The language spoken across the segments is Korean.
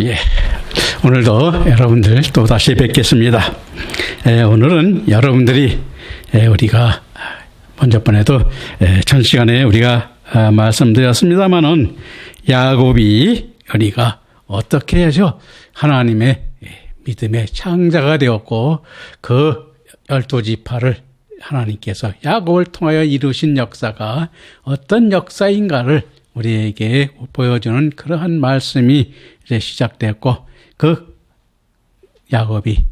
예, 오늘도 여러분들 또 다시 뵙겠습니다. 오늘은 여러분들이 우리가 먼저 번에도 전 시간에 우리가 말씀드렸습니다만은 야곱이 우리가 어떻게 해야죠? 하나님의 믿음의 창자가 되었고 그 12지파를 하나님께서 야곱을 통하여 이루신 역사가 어떤 역사인가를 우리에게 보여주는 그러한 말씀이 이제 시작되었고, 그 야곱이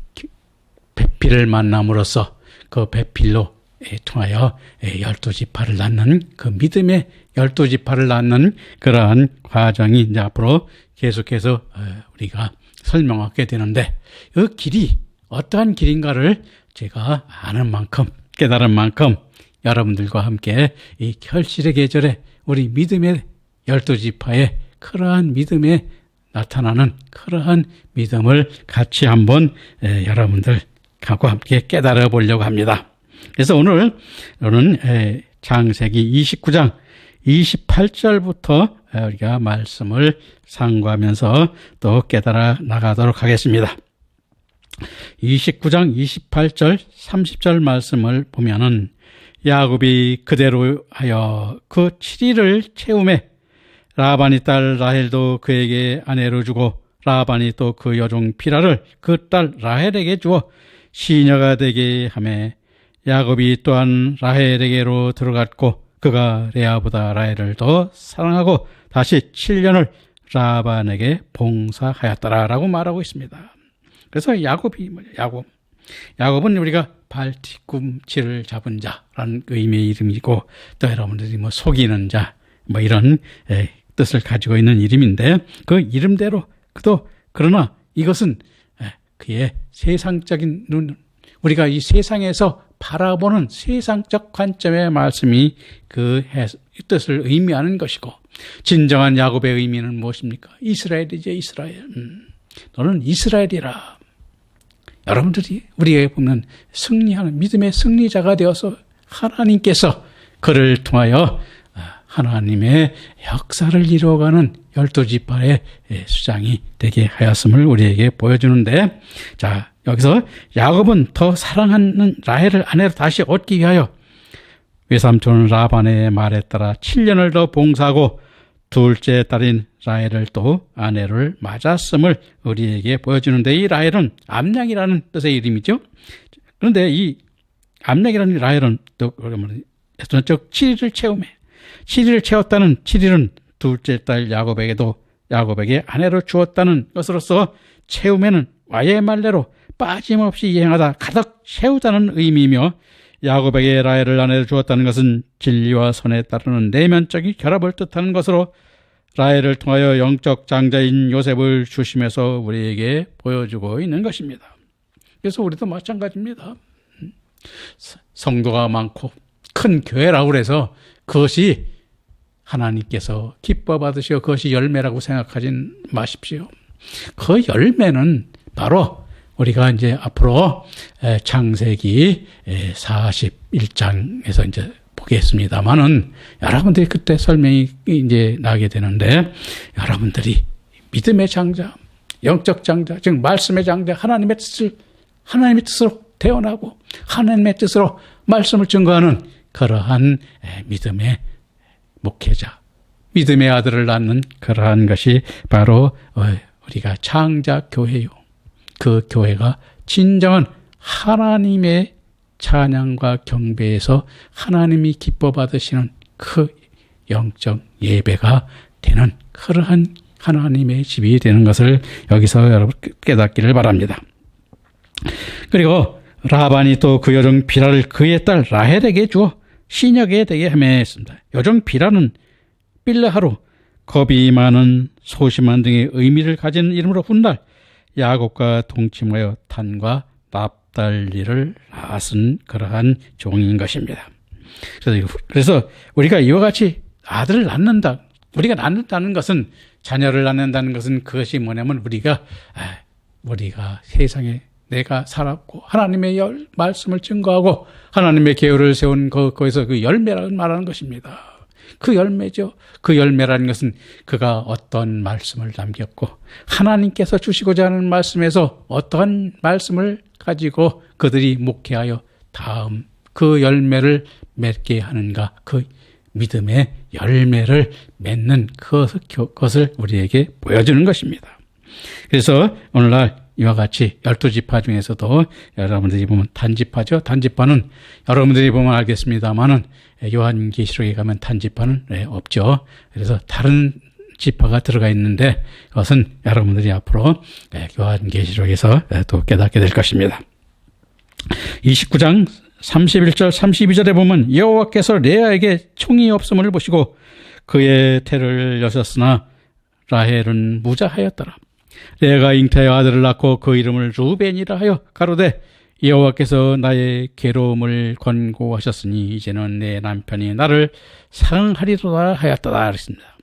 배필을 만남으로써 그 배필로 통하여 12지파를 낳는 그 믿음의 12지파를 낳는 그러한 과정이 이제 앞으로 계속해서 우리가 설명하게 되는데, 그 길이 어떠한 길인가를 제가 아는 만큼, 깨달은 만큼 여러분들과 함께 이 결실의 계절에 우리 믿음의 12지파의 그러한 믿음에 나타나는 그러한 믿음을 같이 한번 여러분들하고 함께 깨달아 보려고 합니다. 그래서 오늘은 창세기 29장 28절부터 우리가 말씀을 상고하면서 또 깨달아 나가도록 하겠습니다. 29장 28절 30절 말씀을 보면은 야곱이 그대로 하여 그 7일을 채우매 라반의 딸 라헬도 그에게 아내로 주고 라반이 또 그 여종 비라를 그 딸 라헬에게 주어 시녀가 되게 하매 야곱이 또한 라헬에게로 들어갔고 그가 레아보다 라헬을 더 사랑하고 다시 7년을 라반에게 봉사하였더라라고 말하고 있습니다. 그래서 야곱이 뭐냐? 야곱은 우리가 발 뒤꿈치를 잡은 자라는 의미의 이름이고, 또 여러분들이 뭐 속이는 자, 뭐 이런 뜻을 가지고 있는 이름인데, 그 이름대로 그러나 이것은 그의 세상적인 눈, 우리가 이 세상에서 바라보는 세상적 관점의 말씀이 그 뜻을 의미하는 것이고, 진정한 야곱의 의미는 무엇입니까? 이스라엘이죠, 이스라엘. 너는 이스라엘이라. 여러분들이 우리에게 보면 승리하는 믿음의 승리자가 되어서 하나님께서 그를 통하여 하나님의 역사를 이루어가는 12지파의 수장이 되게 하였음을 우리에게 보여주는데, 자, 여기서 야곱은 더 사랑하는 라헬을 아내로 다시 얻기 위하여 외삼촌 라반의 말에 따라 7년을 더 봉사하고 둘째 딸인 라헬을 또 아내를 맞았음을 우리에게 보여주는데, 이 라헬은 암양이라는 뜻의 이름이죠. 그런데 이 암양이라는 라헬은 또 그러면 7일을 채우매 7일을 채웠다는 7일은 둘째 딸 야곱에게 아내로 주었다는 것으로서 채우매는 와의 말대로 빠짐없이 이행하다 가득 채우다는 의미이며, 야곱에게 라헬을 아내로 주었다는 것은 진리와 선에 따르는 내면적인 결합을 뜻하는 것으로 라헬을 통하여 영적 장자인 요셉을 주심에서 우리에게 보여주고 있는 것입니다. 그래서 우리도 마찬가지입니다. 성도가 많고 큰 교회라고 해서 그것이 하나님께서 기뻐 받으시고 그것이 열매라고 생각하지 마십시오. 그 열매는 바로 우리가 이제 앞으로 창세기 41장에서 이제 보겠습니다만은, 여러분들이 그때 설명이 이제 나게 되는데, 여러분들이 믿음의 장자, 영적 장자, 즉 말씀의 장자, 하나님의 뜻으로 태어나고 하나님의 뜻으로 말씀을 증거하는 그러한 믿음의 목회자, 믿음의 아들을 낳는 그러한 것이 바로 우리가 창자 교회요. 그 교회가 진정한 하나님의 찬양과 경배에서 하나님이 기뻐 받으시는 그 영적 예배가 되는 그러한 하나님의 집이 되는 것을 여기서 여러분 깨닫기를 바랍니다. 그리고 라반이 또 그 여종 비라를 그의 딸 라헬에게 주어 시녀게 되게 하며 했습니다. 여종 비라는 빌라하로 겁이 많은 소심한 등의 의미를 가진 이름으로 훗날 야곱과 동침하여 단과 납달리를 낳은 그러한 종인 것입니다. 그래서 우리가 이와 같이 아들을 낳는다, 우리가 낳는다는 것은, 자녀를 낳는다는 것은 그것이 뭐냐면 우리가 세상에 내가 살았고 하나님의 말씀을 증거하고 하나님의 계율을 세운 거기서 그 열매라고 말하는 것입니다. 그 열매죠. 그 열매라는 것은 그가 어떤 말씀을 남겼고 하나님께서 주시고자 하는 말씀에서 어떠한 말씀을 가지고 그들이 목회하여 다음 그 열매를 맺게 하는가, 그 믿음의 열매를 맺는 그것을 우리에게 보여주는 것입니다. 그래서 오늘날 이와 같이 12지파 중에서도 여러분들이 보면 단지파죠. 단지파는 여러분들이 보면 알겠습니다만은 요한계시록에 가면 단지파는 없죠. 그래서 다른 지파가 들어가 있는데 그것은 여러분들이 앞으로 요한계시록에서 또 깨닫게 될 것입니다. 29장 31절 32절에 보면 여호와께서 레아에게 총이 없음을 보시고 그의 태를 여셨으나 라헬은 무자하였더라. 레아가 잉태하여 아들을 낳고 그 이름을 루벤이라 하여 가로되 여호와께서 나의 괴로움을 권고하셨으니 이제는 내 남편이 나를 사랑하리로다 하였다 그랬습니다.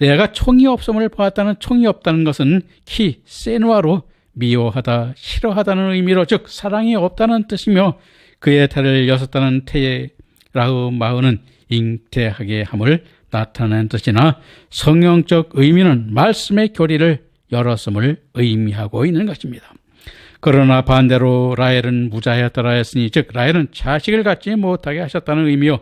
레아가 총이 없음을 보았다는, 총이 없다는 것은 키 세누아로 미워하다, 싫어하다는 의미로, 즉 사랑이 없다는 뜻이며 그의 태를 여섰다는 태의 라흐 마흐는 잉태하게 함을 나타내는 뜻이나 성경적 의미는 말씀의 교리를 열었음을 의미하고 있는 것입니다. 그러나 반대로 라헬은 무자하였더라 했으니, 즉 라헬은 자식을 갖지 못하게 하셨다는 의미요,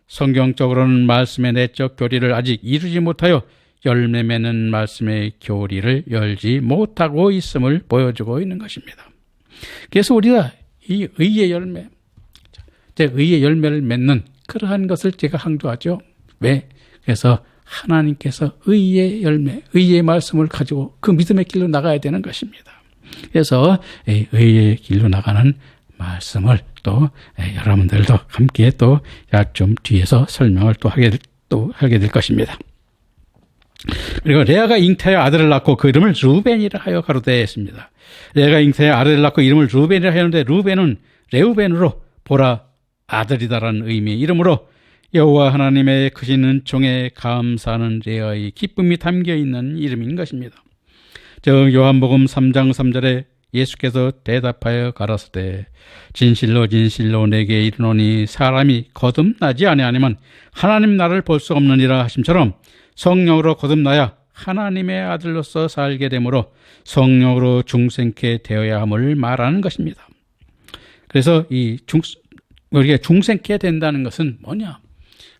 성경적으로는 말씀의 내적 교리를 아직 이루지 못하여 열매 맺는 말씀의 교리를 열지 못하고 있음을 보여주고 있는 것입니다. 그래서 우리가 이 의의 열매, 의의 열매를 맺는 그러한 것을 제가 강조하죠. 왜? 그래서 하나님께서 의의 열매, 의의 말씀을 가지고 그 믿음의 길로 나가야 되는 것입니다. 그래서 의의 길로 나가는 말씀을 또 여러분들도 함께 또 좀 뒤에서 설명을 또 하게 될 것입니다. 그리고 레아가 잉태하여 아들을 낳고 그 이름을 루벤이라 하여 가로되 했습니다. 레아가 잉태하여 아들을 낳고 이름을 루벤이라 하였는데 루벤은 레우벤으로 보라 아들이다라는 의미의 이름으로 여호와 하나님의 크신 은총에 감사하는 레아의 기쁨이 담겨있는 이름인 것입니다. 즉 요한복음 3장 3절에 예수께서 대답하여 가라사대 진실로 진실로 내게 이르노니 사람이 거듭나지 아니하면 하나님 나라를 볼 수 없느니라 하심처럼 성령으로 거듭나야 하나님의 아들로서 살게 되므로 성령으로 중생케 되어야 함을 말하는 것입니다. 그래서 우리가 중생케 된다는 것은 뭐냐?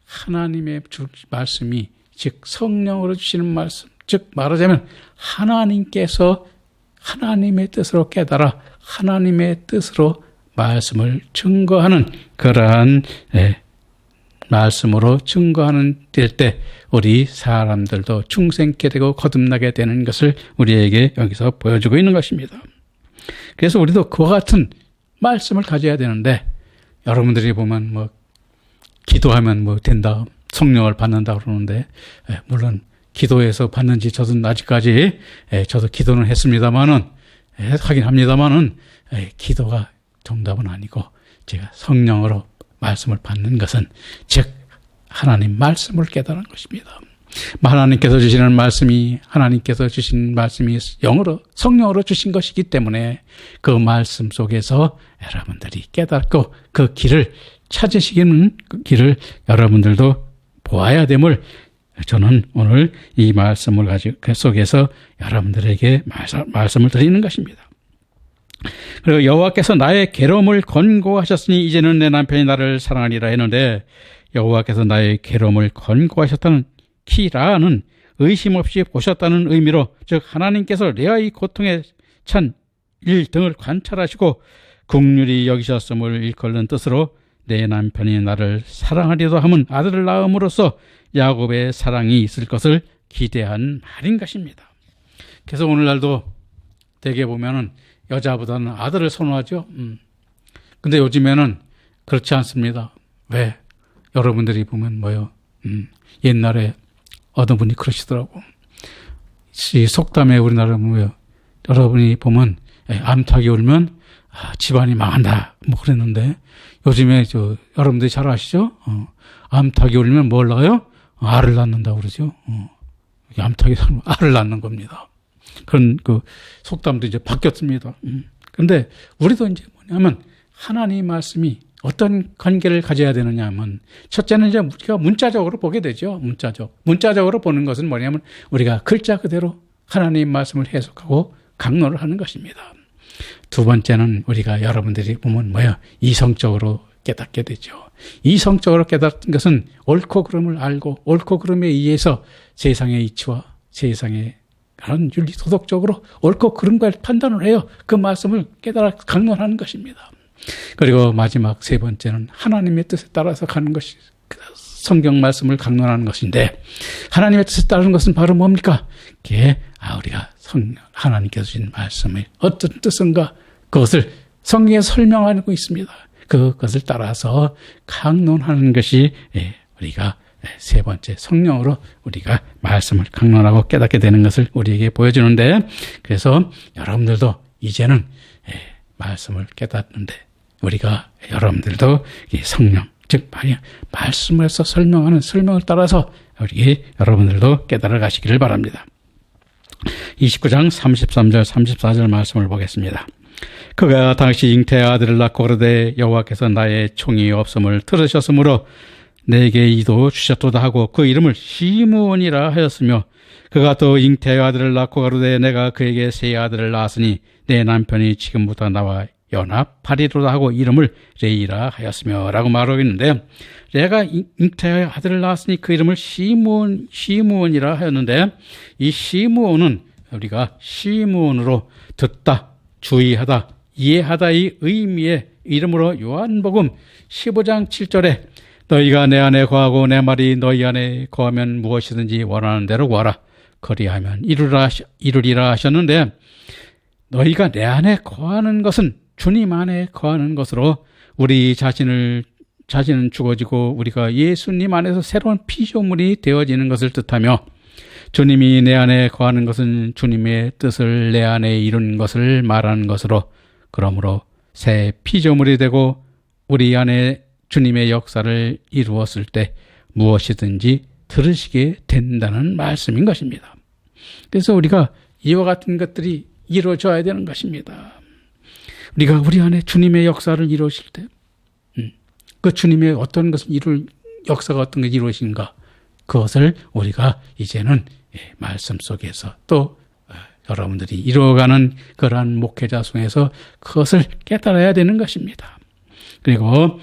하나님의 말씀이, 즉 성령으로 주시는 말씀, 즉 말하자면 하나님께서 하나님의 뜻으로 깨달아 하나님의 뜻으로 말씀을 증거하는 그러한 말씀으로 증거하는 때 우리 사람들도 중생케 되고 거듭나게 되는 것을 우리에게 여기서 보여주고 있는 것입니다. 그래서 우리도 그와 같은 말씀을 가져야 되는데, 여러분들이 보면 기도하면 된다, 성령을 받는다 그러는데, 물론 기도해서 받는지 저도 아직까지 저도 기도는 했습니다만은, 하긴 합니다만은, 기도가 정답은 아니고 제가 성령으로 말씀을 받는 것은 즉 하나님 말씀을 깨달은 것입니다. 하나님께서 주시는 말씀이, 하나님께서 주신 말씀이 영으로, 성령으로 주신 것이기 때문에 그 말씀 속에서 여러분들이 깨닫고 그 길을 찾으시기는 그 길을 여러분들도 보아야 됨을 저는 오늘 이 말씀을 가지고 그 속에서 여러분들에게 말씀을 드리는 것입니다. 그리고 여호와께서 나의 괴로움을 권고하셨으니 이제는 내 남편이 나를 사랑하리라 했는데, 여호와께서 나의 괴로움을 권고하셨다는 키라는 의심 없이 보셨다는 의미로, 즉 하나님께서 레아의 고통에 찬 일 등을 관찰하시고 긍휼히 여기셨음을 일컫는 뜻으로 내 남편이 나를 사랑하리도 함은 아들을 낳음으로써 야곱의 사랑이 있을 것을 기대한 말인 것입니다. 그래서 오늘날도 대개 보면은 여자보다는 아들을 선호하죠. 근데 요즘에는 그렇지 않습니다. 왜? 여러분들이 보면 옛날에 어떤 분이 그러시더라고. 이 속담에 우리나라 여러분이 보면 암탉이 울면 집안이 망한다 그랬는데, 요즘에 여러분들이 잘 아시죠? 암탉이 울면 뭘 낳아요? 알을 낳는다고 그러죠. 암탉이 알을 낳는 겁니다. 그런 속담도 이제 바뀌었습니다. 근데 우리도 이제 뭐냐면 하나님의 말씀이 어떤 관계를 가져야 되느냐 하면, 첫째는 이제 우리가 문자적으로 보게 되죠. 문자적으로 보는 것은 뭐냐면 우리가 글자 그대로 하나님 말씀을 해석하고 강론을 하는 것입니다. 두 번째는 우리가 여러분들이 보면 이성적으로 깨닫게 되죠. 이성적으로 깨닫는 것은 옳고 그름을 알고 옳고 그름에 의해서 세상의 이치와 세상의 그런 윤리 도덕적으로 옳고 그름과 판단을 해요. 그 말씀을 깨달아 강론하는 것입니다. 그리고 마지막 세 번째는 하나님의 뜻에 따라서 가는 것이 성경 말씀을 강론하는 것인데, 하나님의 뜻에 따르는 것은 바로 뭡니까? 그게 우리가 하나님께서 주신 말씀의 어떤 뜻인가, 그것을 성경에 설명하고 있습니다. 그것을 따라서 강론하는 것이 우리가 세 번째 성령으로 우리가 말씀을 강론하고 깨닫게 되는 것을 우리에게 보여주는데, 그래서 여러분들도 이제는 말씀을 깨닫는데 우리가 여러분들도 성령, 즉 말씀에서 설명하는 설명을 따라서 여러분들도 깨달아 가시기를 바랍니다. 29장 33절 34절 말씀을 보겠습니다. 그가 당시 잉태의 아들을 낳고 그러되 여호와께서 나의 총이 없음을 들으셨으므로 내게 이도 주셨도다 하고 그 이름을 시므온이라 하였으며, 그가 또 잉태의 아들을 낳고 가로되 내가 그에게 새 아들을 낳았으니 내 남편이 지금부터 나와 연합하리로다 하고 이름을 레이라 하였으며 라고 말하고 있는데, 레아가 잉태의 아들을 낳았으니 그 이름을 시므온이라 하였는데, 이 시므온은 우리가 시므온으로 듣다, 주의하다, 이해하다의 의미의 이름으로 요한복음 15장 7절에 너희가 내 안에 거하고 내 말이 너희 안에 거하면 무엇이든지 원하는 대로 구하라 그리하면 이루리라 하셨는데, 너희가 내 안에 거하는 것은 주님 안에 거하는 것으로 우리 자신은 죽어지고 우리가 예수님 안에서 새로운 피조물이 되어지는 것을 뜻하며, 주님이 내 안에 거하는 것은 주님의 뜻을 내 안에 이룬 것을 말하는 것으로, 그러므로 새 피조물이 되고 우리 안에 주님의 역사를 이루었을 때 무엇이든지 들으시게 된다는 말씀인 것입니다. 그래서 우리가 이와 같은 것들이 이루어져야 되는 것입니다. 우리가 우리 안에 주님의 역사를 이루실 때, 그 주님의 어떤 것을 역사가 어떤 것을 이루어진가, 그것을 우리가 이제는 말씀 속에서 또 여러분들이 이루어가는 그러한 목회자 중에서 그것을 깨달아야 되는 것입니다. 그리고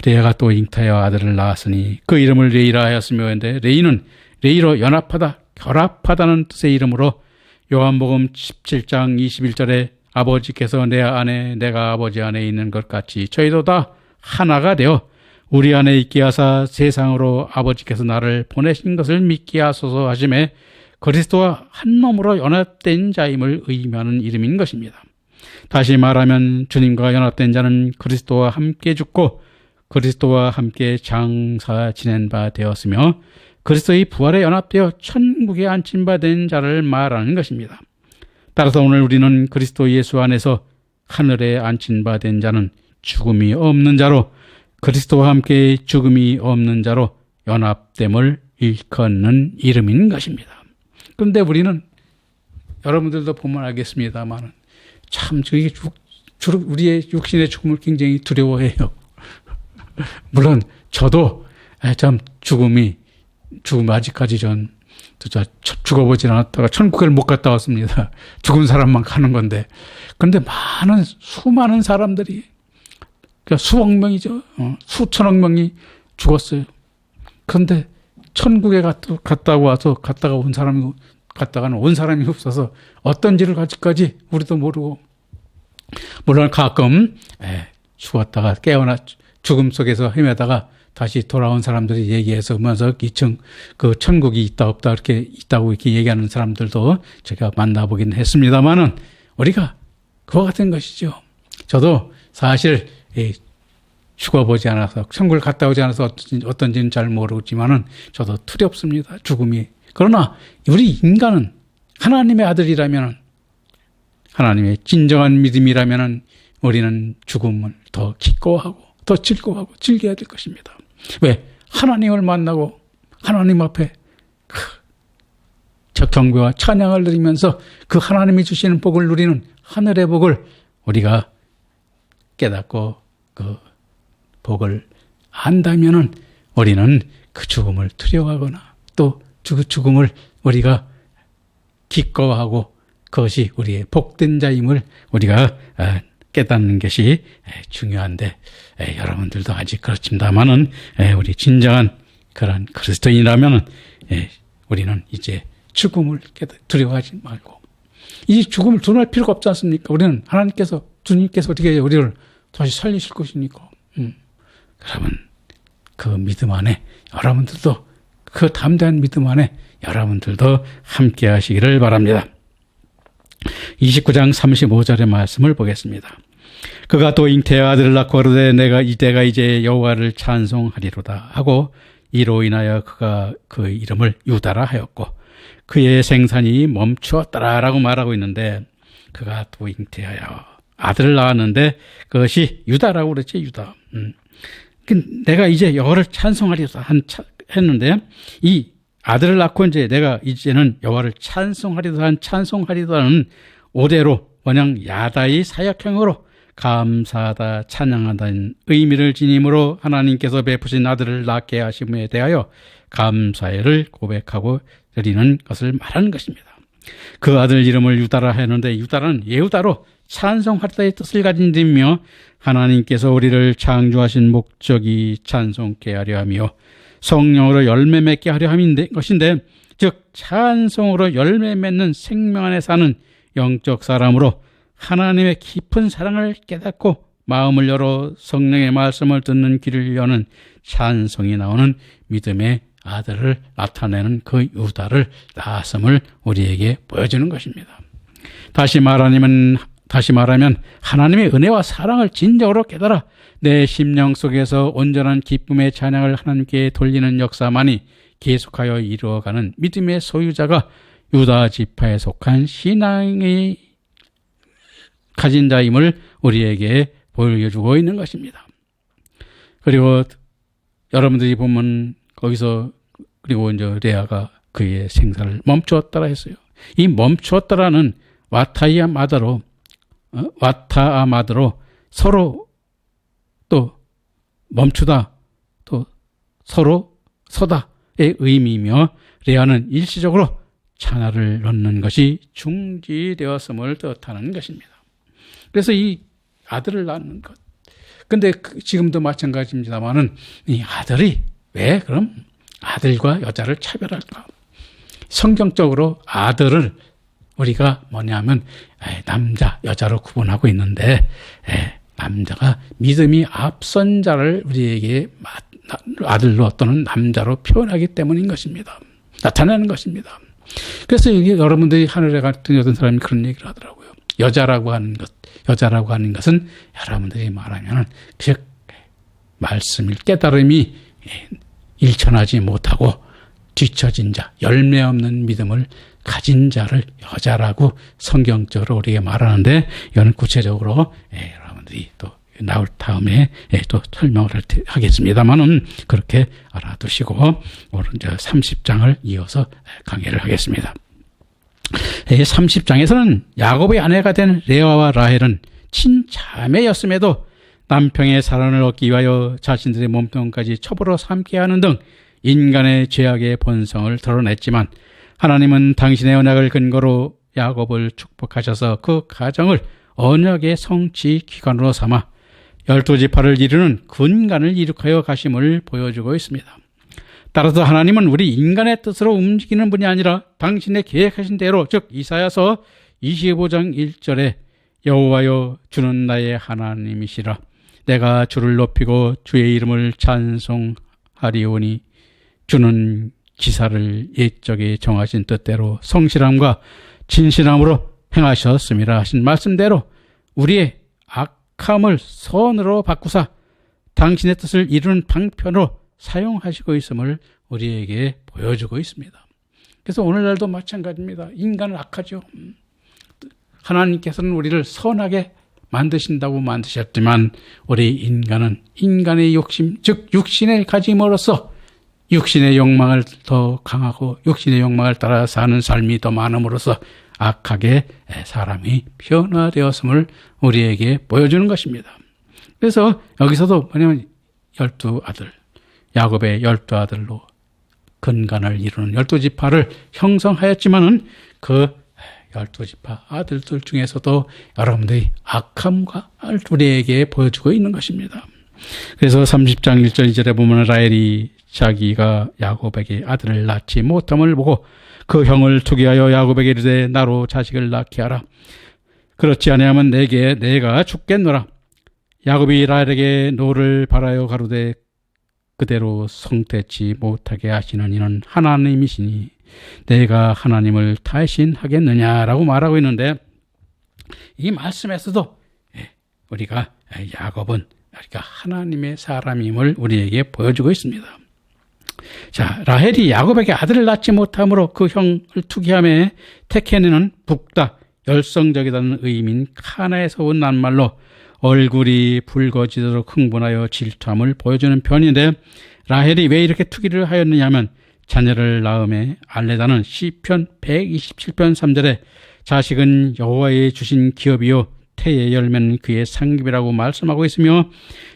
레아가 또 잉태의 아들을 낳았으니 그 이름을 레이라 하였으며, 근데 레이는 레이로 연합하다, 결합하다는 뜻의 이름으로 요한복음 17장 21절에 아버지께서 내 안에 내가 아버지 안에 있는 것 같이 저희도 다 하나가 되어 우리 안에 있게 하사 세상으로 아버지께서 나를 보내신 것을 믿게 하소서 하심에, 그리스도와 한 몸으로 연합된 자임을 의미하는 이름인 것입니다. 다시 말하면 주님과 연합된 자는 그리스도와 함께 죽고 그리스도와 함께 장사 지낸 바 되었으며, 그리스도의 부활에 연합되어 천국에 앉힌 바 된 자를 말하는 것입니다. 따라서 오늘 우리는 그리스도 예수 안에서 하늘에 앉힌 바 된 자는 죽음이 없는 자로, 그리스도와 함께 죽음이 없는 자로 연합됨을 일컫는 이름인 것입니다. 그런데 우리는, 여러분들도 보면 알겠습니다만, 참 우리의 육신의 죽음을 굉장히 두려워해요. 물론 저도 참 죽음 아직까지 죽어보진 않았다가 천국을 못 갔다 왔습니다. 죽은 사람만 가는 건데. 그런데 수많은 사람들이, 그러니까 수억 명이죠. 수천억 명이 죽었어요. 그런데 천국에 갔다가 온 사람이 없어서 어떤지를 아직까지 우리도 모르고, 물론 가끔 죽었다가 깨어나 죽음 속에서 헤매다가 다시 돌아온 사람들이 얘기해서 그 천국이 있다 없다 있다고 얘기하는 사람들도 제가 만나보긴 했습니다만은, 우리가 그와 같은 것이죠. 저도 사실 죽어보지 않아서, 천국을 갔다 오지 않아서 어떤지는 잘 모르지만은 저도 두렵습니다, 죽음이. 그러나 우리 인간은 하나님의 아들이라면, 하나님의 진정한 믿음이라면 우리는 죽음을 더 기꺼워하고 더 즐거워하고 즐겨야 될 것입니다. 왜? 하나님을 만나고 하나님 앞에 경배와 찬양을 드리면서 그 하나님이 주시는 복을 누리는 하늘의 복을 우리가 깨닫고 복을 안다면은 우리는 그 죽음을 두려워하거나 또 그 죽음을 우리가 기꺼워하고 그것이 우리의 복된 자임을 우리가 깨닫는 것이 중요한데 여러분들도 아직 그렇습니다만은 우리 진정한 그런 그리스도인이라면 우리는 이제 죽음을 두려워하지 말고 이 죽음을 두려워할 필요가 없지 않습니까? 우리는 하나님께서 주님께서 어떻게 우리를 다시 살리실 것이니까. 여러분 그 믿음 안에 여러분들도 그 담대한 믿음 안에 여러분들도 함께 하시기를 바랍니다. 29장 35절의 말씀을 보겠습니다. 그가 또 잉태의 아들을 낳고 그러되 내가 이제 여호와를 찬송하리로다 하고 이로 인하여 그가 그 이름을 유다라 하였고 그의 생산이 멈추었더라라고 말하고 있는데 그가 또 잉태하여 아들을 낳았는데 그것이 유다라고 그랬지 유다. 내가 이제 여호와를 찬송하리로다 했는데 이 아들을 낳고 이제 내가 이제는 여호와를 찬송하리로다는 오대로 원형 야다의 사역형으로 감사하다 찬양한다는 의미를 지님으로 하나님께서 베푸신 아들을 낳게 하심에 대하여 감사를 고백하고 드리는 것을 말하는 것입니다. 그 아들 이름을 유다라 했는데 유다는 예후다로 찬송하리다의 뜻을 가진 이름이며 하나님께서 우리를 창조하신 목적이 찬송케 하려 하며 성령으로 열매 맺게 하려 함인 것인데 즉 찬송으로 열매 맺는 생명 안에 사는 영적 사람으로 하나님의 깊은 사랑을 깨닫고 마음을 열어 성령의 말씀을 듣는 귀를 여는 찬송이 나오는 믿음의 아들을 나타내는 그 유다를 낳았음을 우리에게 보여주는 것입니다. 다시 말하면 하나님의 은혜와 사랑을 진정으로 깨달아 내 심령 속에서 온전한 기쁨의 찬양을 하나님께 돌리는 역사만이 계속하여 이루어가는 믿음의 소유자가 유다 지파에 속한 신앙이 가진 자임을 우리에게 보여주고 있는 것입니다. 그리고 여러분들이 보면 거기서 그리고 이제 레아가 그의 생사를 멈추었다라 했어요. 이 멈추었다라는 와타아마드로 서로 또 멈추다 또 서로 서다의 의미이며 레아는 일시적으로 자녀를 낳는 것이 중지되었음을 뜻하는 것입니다. 그래서 이 아들을 낳는 것. 근데 지금도 마찬가지입니다만은 이 아들이 왜 그럼 아들과 여자를 차별할까? 성경적으로 아들을 우리가 뭐냐면 남자, 여자로 구분하고 있는데 남자가 믿음이 앞선 자를 우리에게 아들로 또는 남자로 표현하기 때문인 것입니다. 나타내는 것입니다. 그래서 이게 여러분들이 하늘에 같은 어떤 사람이 그런 얘기를 하더라고요. 여자라고 하는 것은 여러분들이 말하면 즉 말씀일 깨달음이 일천하지 못하고 뒤처진 자, 열매 없는 믿음을 가진 자를 여자라고 성경적으로 우리에게 말하는데 이거는 구체적으로 여러분들이 또 나올 다음에 또 설명을 하겠습니다만은 그렇게 알아두시고 오늘 30장을 이어서 강의를 하겠습니다. 30장에서는 야곱의 아내가 된 레아와 라헬은 친자매였음에도 남편의 사랑을 얻기 위하여 자신들의 몸통까지 첩으로 삼게 하는 등 인간의 죄악의 본성을 드러냈지만 하나님은 당신의 언약을 근거로 야곱을 축복하셔서 그 가정을 언약의 성취 기관으로 삼아 12지파를 이루는 근간을 이룩하여 가심을 보여주고 있습니다. 따라서 하나님은 우리 인간의 뜻으로 움직이는 분이 아니라 당신의 계획하신 대로 즉 이사야서 25장 1절에 여호와여 주는 나의 하나님이시라 내가 주를 높이고 주의 이름을 찬송하리오니 주는 기사를 옛적에 정하신 뜻대로 성실함과 진실함으로 행하셨음이라 하신 말씀대로 우리의 악함을 선으로 바꾸사 당신의 뜻을 이루는 방편으로 사용하시고 있음을 우리에게 보여주고 있습니다. 그래서 오늘날도 마찬가지입니다. 인간은 악하죠. 하나님께서는 우리를 선하게 만드신다고 만드셨지만 우리 인간은 인간의 욕심, 즉 육신을 가짐으로써 육신의 욕망을 더 강하고 육신의 욕망을 따라 사는 삶이 더 많음으로써 악하게 사람이 변화되었음을 우리에게 보여주는 것입니다. 그래서 여기서도 뭐냐면 12아들, 야곱의 12아들로 근간을 이루는 12지파를 형성하였지만은 그 12지파 아들들 중에서도 여러분들이 악함과 우리에게 보여주고 있는 것입니다. 그래서 30장 1절 2절에 보면 라헬이 자기가 야곱에게 아들을 낳지 못함을 보고 그 형을 투기하여 야곱에게 이르되 나로 자식을 낳게 하라. 그렇지 아니하면 내가 죽겠노라. 야곱이 라헬에게 노를 바라여 가로되 그대로 성태치 못하게 하시는 이는 하나님이시니 내가 하나님을 타신하겠느냐라고 말하고 있는데, 이 말씀에서도 우리가 야곱은 우리가 하나님의 사람임을 우리에게 보여주고 있습니다. 자, 라헬이 야곱에게 아들을 낳지 못함으로 그 형을 투기함에 택해내는 북다, 열성적이라는 의미인 카나에서 온 낱말로 얼굴이 붉어지도록 흥분하여 질투함을 보여주는 편인데, 라헬이 왜 이렇게 투기를 하였느냐 하면 자녀를 낳음에 알레다는 시편 127편 3절에 자식은 여호와의 주신 기업이요 태의 열매는 그의 상급이라고 말씀하고 있으며,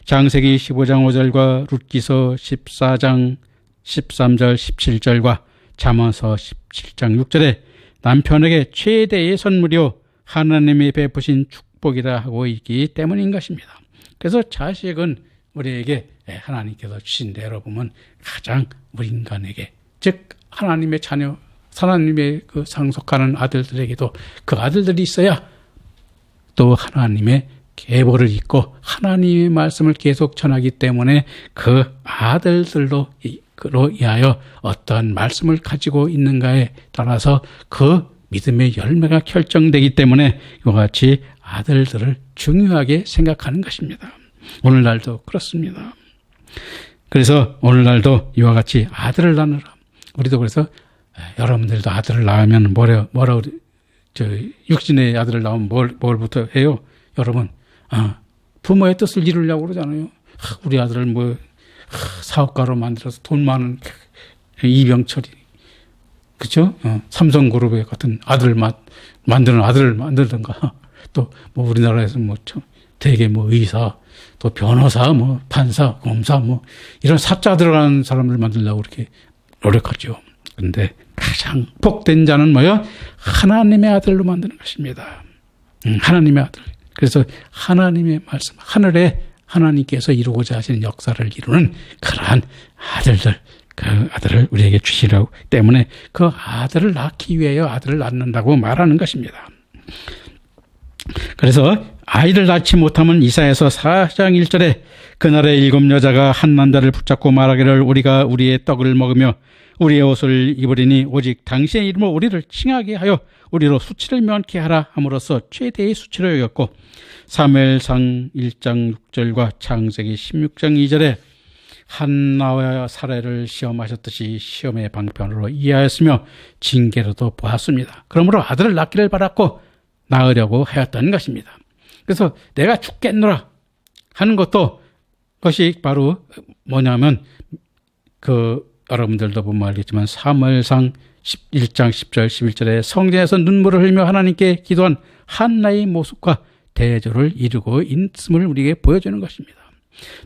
장세기 15장 5절과 룻기서 14장 13절 17절과 잠언서 17장 6절에 남편에게 최대의 선물이요 하나님이 베푸신 축복이라 하고 있기 때문인 것입니다. 그래서 자식은 우리에게 하나님께서 주신 대로 보면 가장 우리 인간에게, 즉 하나님의 자녀, 하나님의 그 상속하는 아들들에게도 그 아들들이 있어야 또 하나님의 계보를 잇고 하나님의 말씀을 계속 전하기 때문에 그 아들들로 인하여 어떠한 말씀을 가지고 있는가에 따라서 그 믿음의 열매가 결정되기 때문에 이와 같이 아들들을 중요하게 생각하는 것입니다. 오늘날도 그렇습니다. 그래서 오늘날도 이와 같이 아들을 낳느라, 우리도 그래서 여러분들도 아들을 낳으면 뭐라고 육신의 아들을 낳으면 뭘부터 해요? 여러분, 부모의 뜻을 이루려고 그러잖아요. 우리 아들을 사업가로 만들어서 돈 많은 이병철이, 그렇죠? 삼성그룹의 같은 아들을 만드는 아들을 만들든가, 또 우리나라에서 대개 의사, 또 변호사, 판사, 검사, 이런 사자 들어가는 사람을 만들려고 그렇게 노력하죠. 그런데 가장 복된 자는 뭐요? 하나님의 아들로 만드는 것입니다. 하나님의 아들. 그래서 하나님의 말씀, 하늘에 하나님께서 이루고자 하시는 역사를 이루는 그러한 아들들, 그 아들을 우리에게 주시려고 때문에 그 아들을 낳기 위하여 아들을 낳는다고 말하는 것입니다. 그래서 아이를 낳지 못하면 이사야서 4장 1절에 그날의 7 여자가 한 남자를 붙잡고 말하기를 우리가 우리의 떡을 먹으며 우리의 옷을 입으리니 오직 당신의 이름으로 우리를 칭하게 하여 우리로 수치를 면케 하라 함으로써 최대의 수치를 여겼고, 사무엘상 1장 6절과 창세기 16장 2절에 한나와 사례를 시험하셨듯이 시험의 방편으로 이해하였으며 징계로도 보았습니다. 그러므로 아들을 낳기를 바랐고 낳으려고 하였던 것입니다. 그래서 내가 죽겠노라 하는 것이 바로 뭐냐면 여러분들도 보면 알겠지만 사무엘상 1장 10절 11절에 성전에서 눈물을 흘리며 하나님께 기도한 한나의 모습과 대조를 이루고 있음을 우리에게 보여주는 것입니다.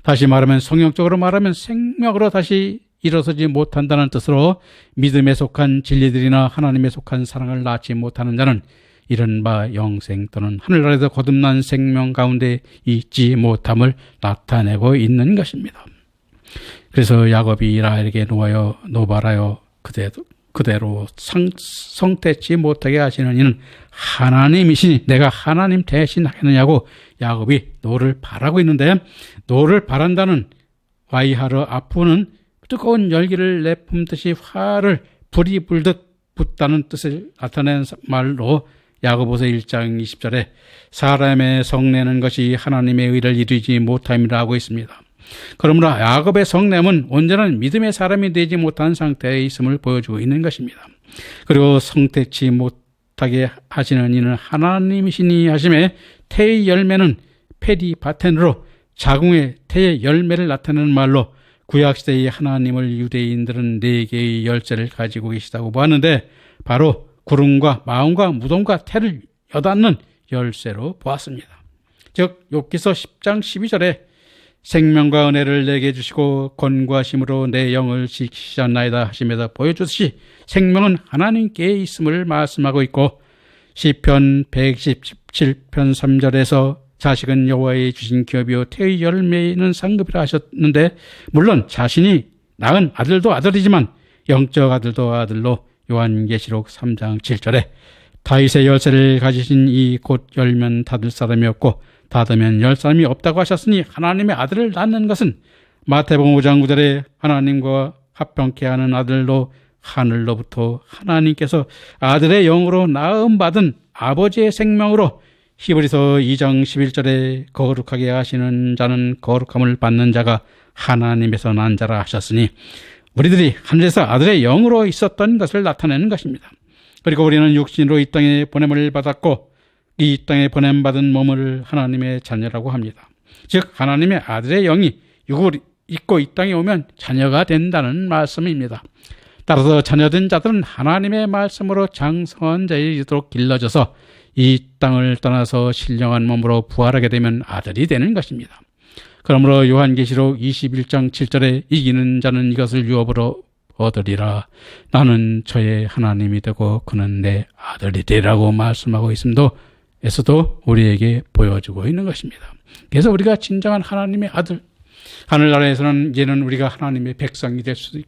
다시 말하면 성경적으로 말하면 생명으로 다시 일어서지 못한다는 뜻으로 믿음에 속한 진리들이나 하나님에 속한 사랑을 낳지 못하는 자는 이른바 영생 또는 하늘나라에서 거듭난 생명 가운데 있지 못함을 나타내고 있는 것입니다. 그래서 야곱이 라헬에게 노발하여 그대로 성태치 못하게 하시는 이는 하나님이시니 내가 하나님 대신 하겠느냐고 야곱이 노를 바라고 있는데, 노를 바란다는 와이하르 아프는 뜨거운 열기를 내뿜듯이 불이 불듯 붙다는 뜻을 나타내는 말로 야고보서 1장 20절에 사람의 성내는 것이 하나님의 의를 이루지 못함이라 하고 있습니다. 그러므로 야곱의 성냄은 온전한 믿음의 사람이 되지 못한 상태에 있음을 보여주고 있는 것입니다. 그리고 성태치 못하게 하시는 이는 하나님이시니 하심에 태의 열매는 페리바텐으로 자궁의 태의 열매를 나타내는 말로 구약시대의 하나님을 유대인들은 4개의 열쇠를 가지고 계시다고 보았는데 바로 구름과 마음과 무덤과 태를 여닫는 열쇠로 보았습니다. 즉 욥기서 10장 12절에 생명과 은혜를 내게 주시고 권고하심으로 내 영을 지키셨나이다 하시면서 보여주듯이 생명은 하나님께 있음을 말씀하고 있고, 시편 117편 3절에서 자식은 여호와의 주신 기업이요 태의 열매는 상급이라 하셨는데, 물론 자신이 낳은 아들도 아들이지만 영적 아들도 아들로 요한계시록 3장 7절에 다윗의 열쇠를 가지신 이 곧 열면 닫을 사람이 없고 닫으면 열 사람이 없다고 하셨으니 하나님의 아들을 낳는 것은 마태복음 5장 9절에 하나님과 합병케 하는 아들로 하늘로부터 하나님께서 아들의 영으로 낳음받은 아버지의 생명으로, 히브리서 2장 11절에 거룩하게 하시는 자는 거룩함을 받는 자가 하나님에서 난 자라 하셨으니 우리들이 하늘에서 아들의 영으로 있었던 것을 나타내는 것입니다. 그리고 우리는 육신으로 이 땅에 보냄을 받았고 이 땅에 보냄받은 몸을 하나님의 자녀라고 합니다. 즉 하나님의 아들의 영이 육을 입고 이 땅에 오면 자녀가 된다는 말씀입니다. 따라서 자녀된 자들은 하나님의 말씀으로 장성한 자에 이르도록 길러져서 이 땅을 떠나서 신령한 몸으로 부활하게 되면 아들이 되는 것입니다. 그러므로 요한계시록 21장 7절에 이기는 자는 이것을 유업으로 얻으리라. 나는 저의 하나님이 되고 그는 내 아들이 되라고 말씀하고 있음에서도 우리에게 보여주고 있는 것입니다. 그래서 우리가 진정한 하나님의 아들, 하늘나라에서는 이제는 우리가 하나님의 백성이 될 수도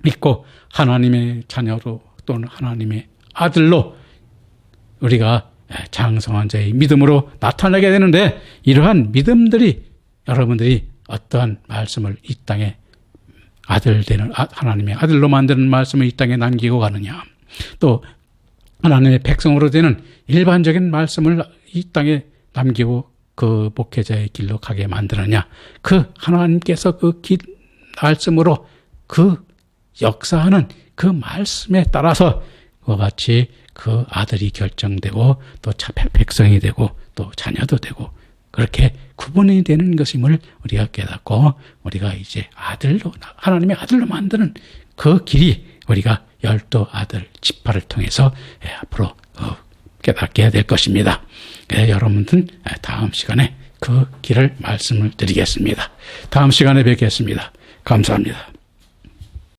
있고 하나님의 자녀로 또는 하나님의 아들로 우리가 장성한 자의 믿음으로 나타나게 되는데, 이러한 믿음들이 여러분들이 어떠한 말씀을 이 땅에 아들 되는, 하나님의 아들로 만드는 말씀을 이 땅에 남기고 가느냐, 또 하나님의 백성으로 되는 일반적인 말씀을 이 땅에 남기고 그 목회자의 길로 가게 만드느냐, 그 하나님께서 그 말씀으로 그 역사하는 그 말씀에 따라서 그와 같이 그 아들이 결정되고 또 백성이 되고 또 자녀도 되고 그렇게 구분이 되는 것임을 우리가 깨닫고, 우리가 이제 아들로, 하나님의 아들로 만드는 그 길이 우리가 12 아들 지파를 통해서 앞으로 깨닫게 될 것입니다. 여러분들 다음 시간에 그 길을 말씀을 드리겠습니다. 다음 시간에 뵙겠습니다. 감사합니다.